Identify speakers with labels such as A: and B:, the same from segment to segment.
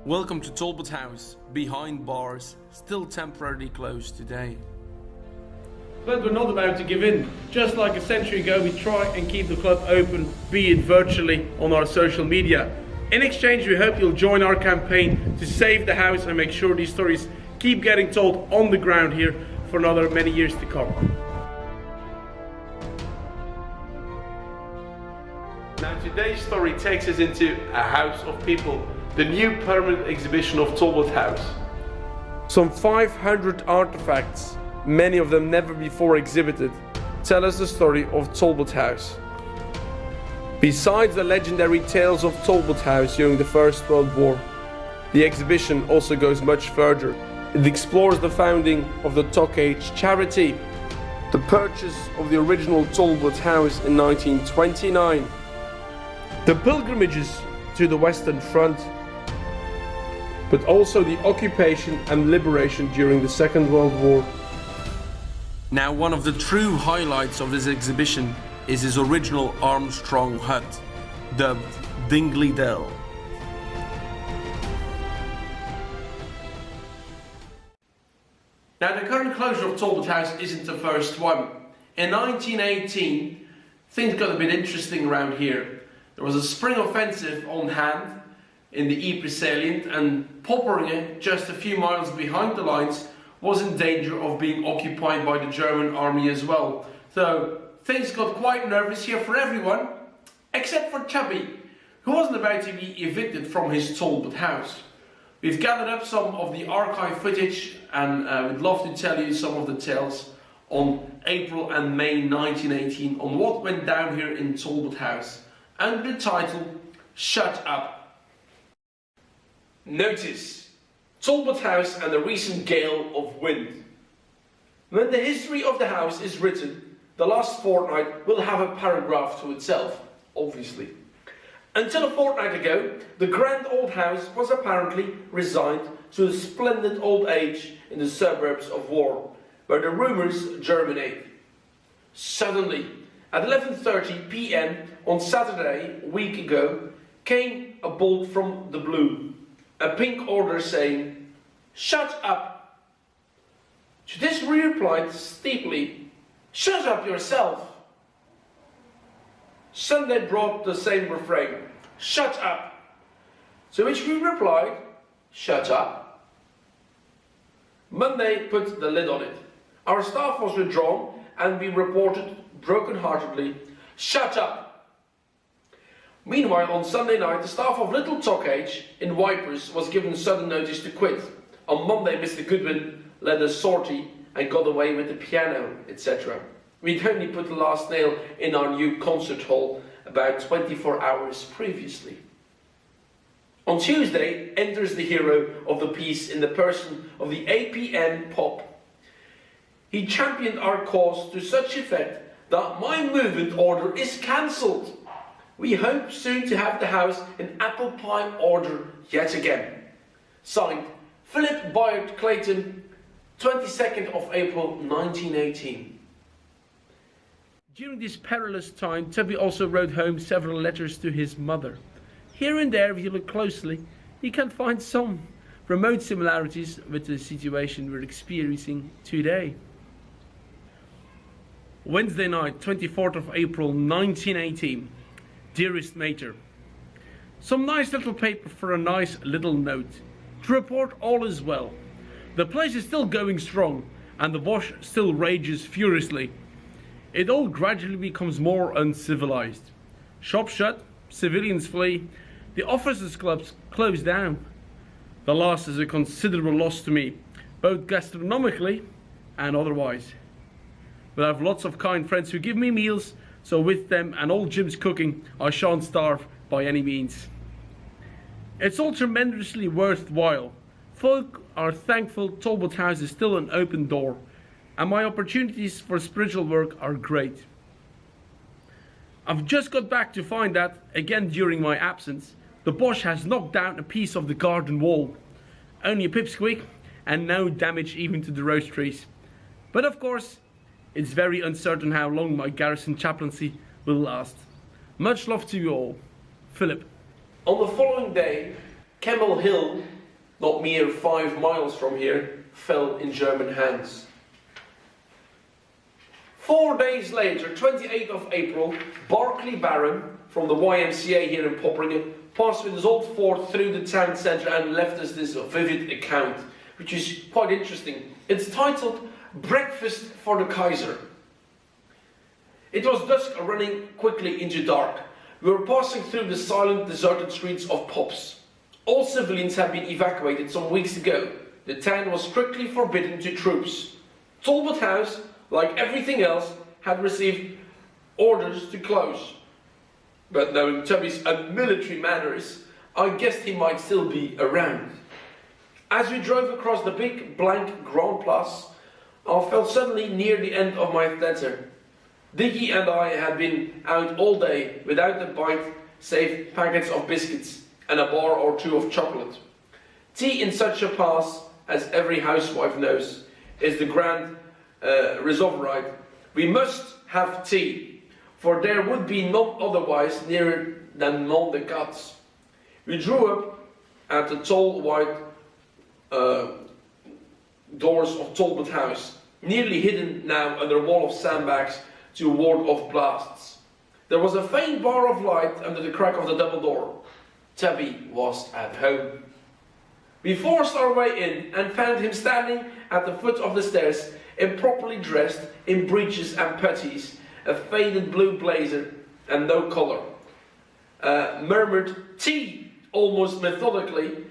A: Welcome to Talbot House, behind bars, still temporarily closed today.
B: But we're not about to give in. Just like a century ago, we try and keep the club open, be it virtually on our social media. In exchange, we hope you'll join our campaign to save the house and make sure these stories keep getting told on the ground here for another many years to come. Now today's story takes us into a house of people, the new permanent exhibition of Talbot House. Some 500 artifacts, many of them never before exhibited, tell us the story of Talbot House. Besides the legendary tales of Talbot House during the First World War, the exhibition also goes much further. It explores the founding of the Talbot charity, the purchase of the original Talbot House in 1929, the pilgrimages to the Western Front, but also the occupation and liberation during the Second World War.
A: Now, one of the true highlights of this exhibition is his original Armstrong hut, dubbed Dingley Dell. Now, the current closure of Talbot House isn't the first one. In 1918, things got a bit interesting around here. There was a spring offensive on hand in the Ypres salient, and Popperinge, just a few miles behind the lines, was in danger of being occupied by the German army as well. So things got quite nervous here for everyone, except for Tubby, who wasn't about to be evicted from his Talbot house. We've gathered up some of the archive footage, and we'd love to tell you some of the tales on April and May 1918 on what went down here in Talbot House, under the title, Shut Up. Notice, Talbot House and a recent gale of wind. When the history of the house is written, the last fortnight will have a paragraph to itself, obviously. Until a fortnight ago, the grand old house was apparently resigned to a splendid old age in the suburbs of War, where the rumours germinate. Suddenly, at 11:30 p.m. on Saturday, a week ago, came a bolt from the blue. A pink order saying, "Shut up." To this we replied steeply, "Shut up yourself." Sunday brought the same refrain, "Shut up." To which we replied, "Shut up." Monday put the lid on it. Our staff was withdrawn and we reported broken-heartedly, "Shut up." Meanwhile, on Sunday night, the staff of Little Talbot in Wipers was given sudden notice to quit. On Monday, Mr. Goodwin led a sortie and got away with the piano, etc. We'd only put the last nail in our new concert hall about 24 hours previously. On Tuesday, enters the hero of the piece in the person of the APN Pop. He championed our cause to such effect that my movement order is cancelled. We hope soon to have the house in apple pie order yet again. Signed, Philip Byard Clayton, 22nd of April 1918. During this perilous time, Tubby also wrote home several letters to his mother. Here and there, if you look closely, you can find some remote similarities with the situation we're experiencing today. Wednesday night, 24th of April 1918. Dearest Mater, some nice little paper for a nice little note. To report all is well. The place is still going strong and the Boche still rages furiously. It all gradually becomes more uncivilized. Shops shut, civilians flee, the officers' clubs close down. The last is a considerable loss to me, both gastronomically and otherwise. But I have lots of kind friends who give me meals, so with them and all Jim's cooking, I shan't starve by any means. It's all tremendously worthwhile. Folk are thankful Talbot House is still an open door, and my opportunities for spiritual work are great. I've just got back to find that, again during my absence, the Boche has knocked down a piece of the garden wall. Only a pipsqueak, and no damage even to the rose trees. But of course, it's very uncertain how long my garrison chaplaincy will last. Much love to you all. Philip. On the following day, Camel Hill
B: not mere 5 miles from here, fell in German hands. 4 days later, 28th of April, Barclay Barron from the YMCA here in Poppringen passed with his old Ford through the town centre and left us this vivid account, which is quite interesting. It's titled Breakfast for the Kaiser. It was dusk, running quickly into dark. We were passing through the silent, deserted streets of Pops. All civilians had been evacuated some weeks ago. The town was strictly forbidden to troops. Talbot House, like everything else, had received orders to close. But knowing Tubby's unmilitary manners, I guessed he might still be around. As we drove across the big, blank Grand Place, I felt suddenly near the end of my tether. Dickie and I had been out all day without a bite, save packets of biscuits and a bar or two of chocolate. Tea in such a pass, as every housewife knows, is the grand resolve. We must have tea, for there would be none otherwise nearer than Mont des Cats. We drew up at the tall white doors of Talbot House, nearly hidden now under a wall of sandbags to ward off blasts. There was a faint bar of light under the crack of the double door. Tubby was at home. We forced our way in and found him standing at the foot of the stairs, improperly dressed in breeches and puttees, a faded blue blazer and no collar. Murmured tea almost methodically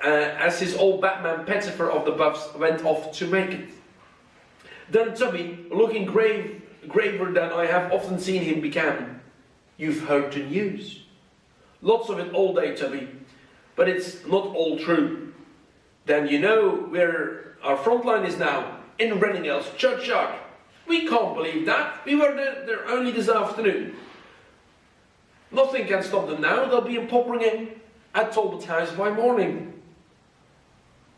B: as his old Batman Pettifer of the Buffs went off to make it. Then Tubby, looking graver than I have often seen him, began. "You've heard the news." "Lots of it all day, Tubby, but it's not all true." "Then you know where our front line is now, in Reddingell's churchyard." "We can't believe that. We were there only this afternoon." "Nothing can stop them now. They'll be in Poppringen at Talbot House by morning."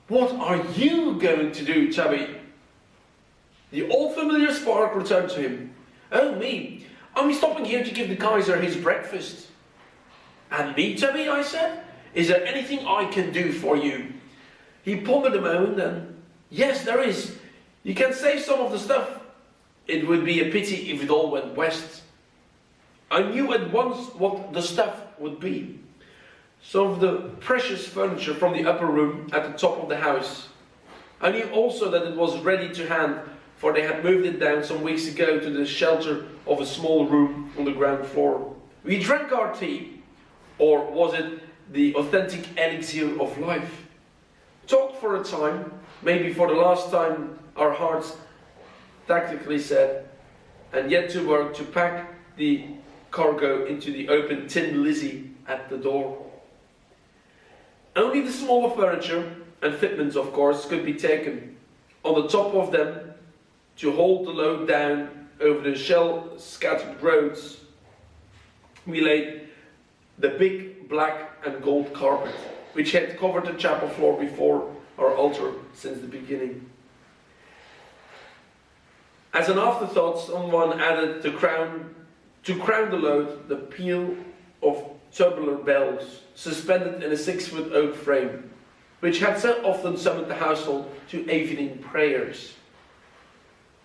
B: "What are you going to do, Tubby?" The old familiar spark returned to him. "Oh, me. I'm stopping here to give the Kaiser his breakfast." "And me, Tubby?" I said. "Is there anything I can do for you?" He pondered a moment and, "Yes, there is. You can save some of the stuff. It would be a pity if it all went west." I knew at once what the stuff would be. Some of the precious furniture from the upper room at the top of the house. I knew also that it was ready to hand, for they had moved it down some weeks ago to the shelter of a small room on the ground floor. We drank our tea, or was it the authentic elixir of life? Talked for a time, maybe for the last time our hearts tactically said, and yet to work to pack the cargo into the open tin lizzie at the door. Only the smaller furniture and fitments, of course, could be taken. On the top of them, to hold the load down over the shell-scattered roads, we laid the big black and gold carpet, which had covered the chapel floor before our altar since the beginning. As an afterthought, someone added to crown the load, the peal of tubular bells suspended in a 6-foot oak frame, which had so often summoned the household to evening prayers.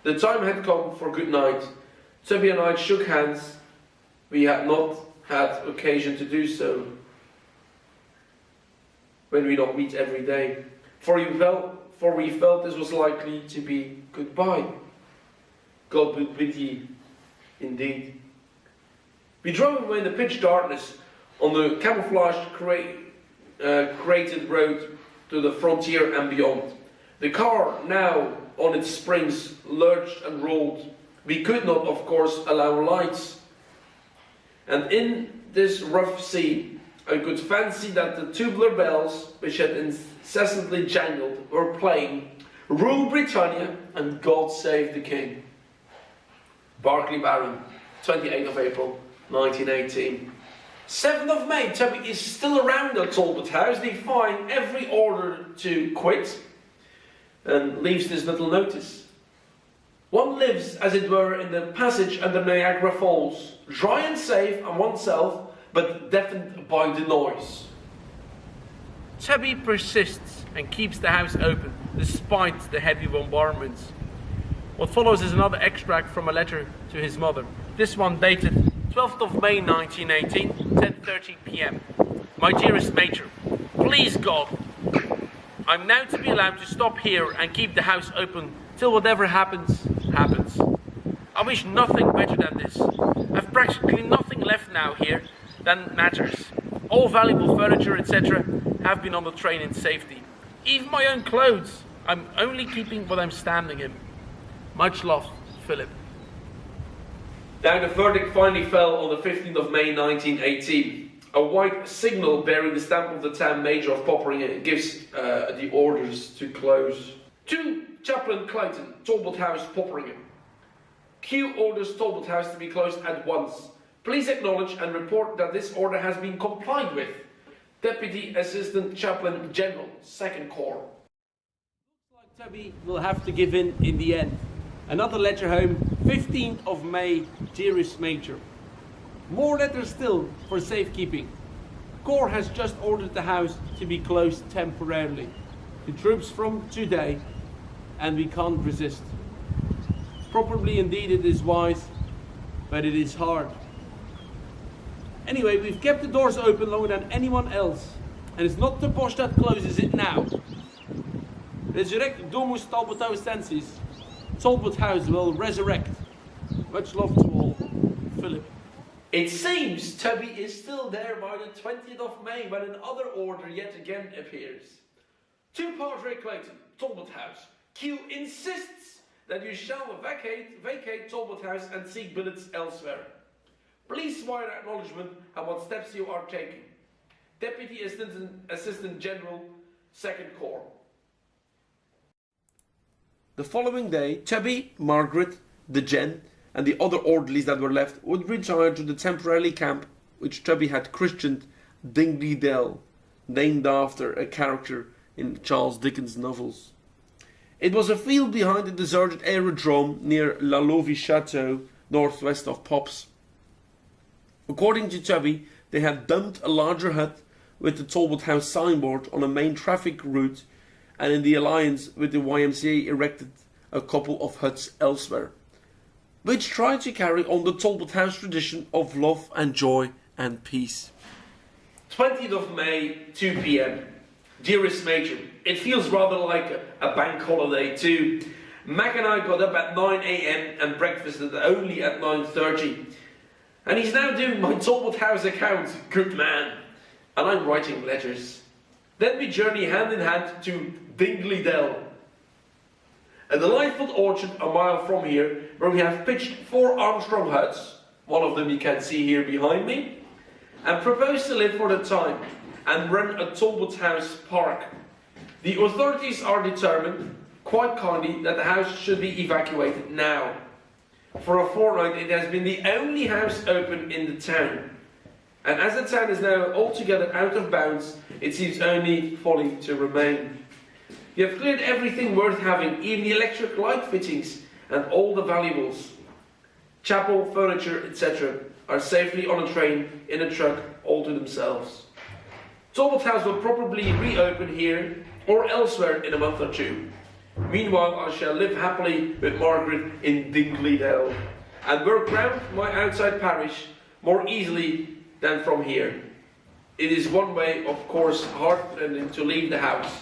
B: The time had come for good night. Tubby and I shook hands. We had not had occasion to do so when we don't meet every day, for we felt this was likely to be goodbye. God be with ye, indeed. We drove away in the pitch darkness on the camouflaged crated road to the frontier and beyond. The car, now on its springs, lurched and rolled. We could not, of course, allow lights. And in this rough sea, I could fancy that the tubular bells, which had incessantly jangled, were playing "Rule Britannia" and "God Save the King." Barclay Barron, 28th of April, 1918. 7th of May, Tubby is still around at Talbot House, defying every order to quit, and leaves this little notice. One lives, as it were, in the passage under Niagara Falls, dry and safe on oneself, but deafened by the noise.
A: Tubby persists and keeps the house open despite the heavy bombardments. What follows is another extract from a letter to his mother. This one dated 12th of May 1918, 10:30 p.m. My dearest Major, please God, I'm now to be allowed to stop here and keep the house open till whatever happens, happens. I wish nothing better than this. I've practically nothing left now here that matters. All valuable furniture, etc. have been on the train in safety. Even my own clothes. I'm only keeping what I'm standing in. Much love, Philip.
B: Now the verdict finally fell on the 15th of May 1918. A white signal bearing the stamp of the town major of Popperingen gives the orders to close. To Chaplain Clayton, Talbot House, Popperingen. Q orders Talbot House to be closed at once. Please acknowledge and report that this order has been complied with. Deputy Assistant Chaplain General, 2nd Corps.
A: Looks like Tubby will have to give in the end. Another letter home, 15th of May, dearest Major. More letters still for safekeeping. Corps has just ordered the house to be closed temporarily. The troops from today, and we can't resist. Probably indeed it is wise, but it is hard. Anyway, we've kept the doors open longer than anyone else, and it's not the Bosch that closes it now. Resurrect Domus Talbotousians. Talbot House will resurrect. Much love to all. Philip.
B: It seems Tubby is still there by the 20th of May when another order yet again appears. To Padre Clayton, Talbot House. Q insists that you shall vacate Talbot House and seek billets elsewhere. Please wire acknowledgement and what steps you are taking. Deputy Assistant General, 2nd Corps. The following day, Tubby, Margaret, the Gen, and the other orderlies that were left would retire to the temporary camp which Tubby had christened Dingley Dell, named after a character in Charles Dickens' novels. It was a field behind the deserted aerodrome near La Lovie Chateau, northwest of Pops. According to Tubby, they had dumped a larger hut with the Talbot House signboard on a main traffic route, and in the alliance with the YMCA erected a couple of huts elsewhere, which tried to carry on the Talbot House tradition of love and joy and peace. 20th of May, 2 p.m. Dearest Major, it feels rather like a bank holiday too. Mac and I got up at 9 a.m. and breakfasted only at 9:30. And he's now doing my Talbot House account, good man. And I'm writing letters. Then we journey hand in hand to Dingley Dell, a delightful orchard a mile from here, where we have pitched 4 Armstrong huts, one of them you can see here behind me, and propose to live for the time and run a Talbot House park. The authorities are determined, quite kindly, that the house should be evacuated now. For a fortnight it has been the only house open in the town, and as the town is now altogether out of bounds, it seems only folly to remain. You have cleared everything worth having, even the electric light fittings and all the valuables. Chapel, furniture, etc. are safely on a train, in a truck, all to themselves. Talbot House will probably reopen here or elsewhere in a month or 2. Meanwhile, I shall live happily with Margaret in Dingley Dell and work round my outside parish more easily than from here. It is one way, of course, heartrending to leave the house.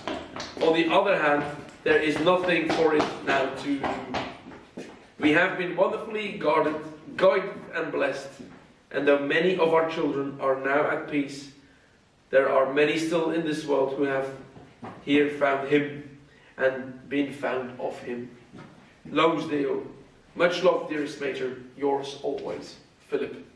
B: On the other hand, there is nothing for it now to do. We have been wonderfully guarded, guided and blessed, and though many of our children are now at peace, there are many still in this world who have here found him and been found of him. Longs Deo. Much love, dearest Major. Yours always, Philip.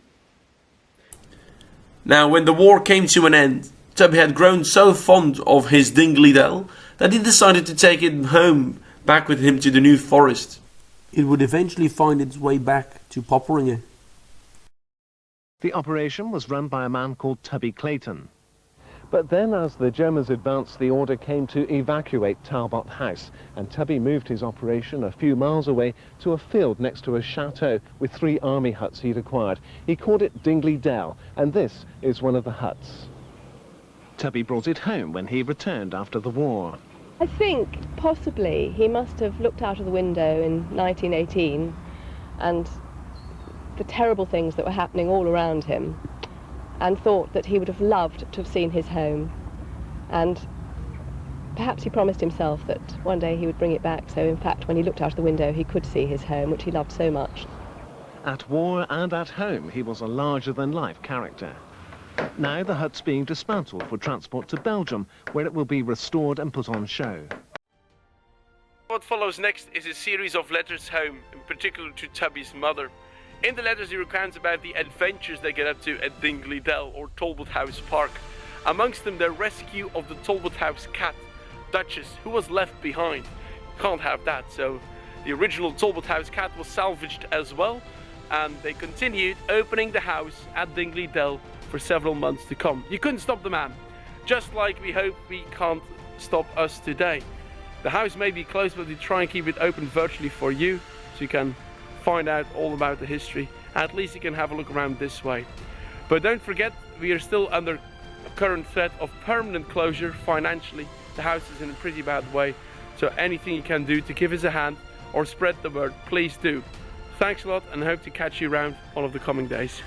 C: Now, when the war came to an end, Tubby had grown so fond of his Dingley Dell that he decided to take it home back with him to the New Forest. It would eventually find its way back to Popperingen.
D: The operation was run by a man called Tubby Clayton. But then, as the Germans advanced, the order came to evacuate Talbot House, and Tubby moved his operation a few miles away to a field next to a chateau with 3 army huts he'd acquired. He called it Dingley Dell, and this is one of the huts. Tubby brought it home when he returned after the war.
E: I think possibly he must have looked out of the window in 1918 and the terrible things that were happening all around him, and thought that he would have loved to have seen his home, and perhaps he promised himself that one day he would bring it back, so in fact when he looked out of the window he could see his home, which he loved so much.
D: At war and at home, he was a larger-than-life character. Now the hut's being dismantled for transport to Belgium, where it will be restored and put on show.
B: What follows next is a series of letters home, in particular to Tubby's mother. In the letters he recounts about the adventures they get up to at Dingley Dell or Talbot House Park. Amongst them their rescue of the Talbot House cat, Duchess, who was left behind. Can't have that, so the original Talbot House cat was salvaged as well, and they continued opening the house at Dingley Dell for several months to come. You couldn't stop the man, just like we hope we can't stop us today. The house may be closed, but we try and keep it open virtually for you, so you can find out all about the history. At least you can have a look around this way. But don't forget, we are still under current threat of permanent closure financially. The house is in a pretty bad way, so anything you can do to give us a hand or spread the word, please do. Thanks a lot, and hope to catch you around one of the coming days.